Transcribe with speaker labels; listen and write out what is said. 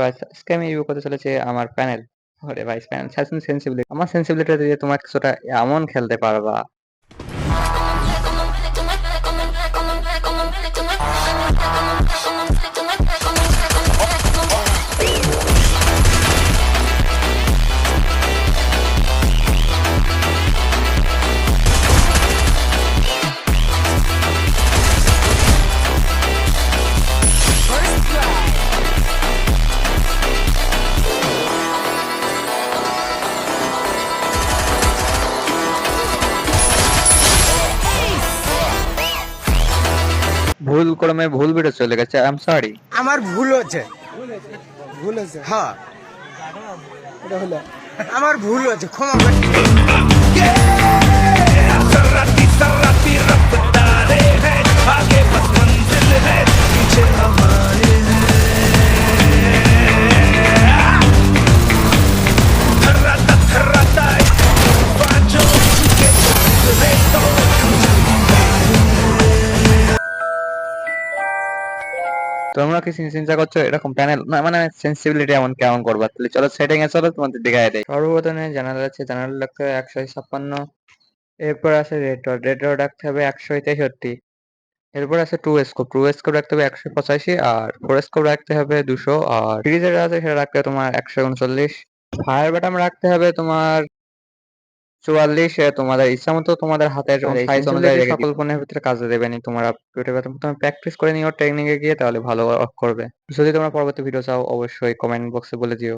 Speaker 1: Guys আজকে আমি review করতে চলেছি আমার প্যানেল। ওরে ভাই প্যানেল সেন্সিবিলিটি, আমার সেন্সিবিলিটি দিয়ে তোমার কিছুটা এমন খেলতে পারবা। ভুল ক্রমে ভুল ভিডিও চলে গেছে, আই এম সরি।
Speaker 2: আমার ভুল হচ্ছে
Speaker 3: ভুল হয়েছে
Speaker 2: হ্যাঁ
Speaker 3: এটা হলো
Speaker 2: আমার ভুল হচ্ছে ক্ষমা করে
Speaker 4: सर्राती सर्राती रफ्तारे हैं आगे बस मंजिल है पीछे हमारे थर्राता बाजो के रे तो
Speaker 1: তোমরা কি চিন্তা করছো এরকম প্যানেল মানে সেন্সিবিলিটি এমন কেমন করবা? তাহলে চলো সেটিং এ চলো, তোমাদের দেখাই দেয়। সর্বপ্রথমে জানালা আছে, জানালা রাখতে হবে 156। এরপর আছে রেড ডট রাখতে হবে 163। এরপর আছে টু স্কোপ রাখতে হবে 185, আর ফোর স্কোপ রাখতে হবে 200, আর ফ্রিজের আছে সেটা রাখতে হবে তোমার 139। ফায়ার বাটন রাখতে হবে তোমার 44। তোমাদের ইচ্ছা মতো তোমাদের হাতের সাইজ অনুযায়ী সকল ফোনের ভিতরে কাজে দেবে নি। তোমার তুমি প্র্যাকটিস করে নিও ট্রেনিং এ গিয়ে, তাহলে ভালো ওয়ার্ক করবে। যদি তোমরা পরবর্তী ভিডিও চাও অবশ্যই কমেন্ট বক্সে বলে দিও।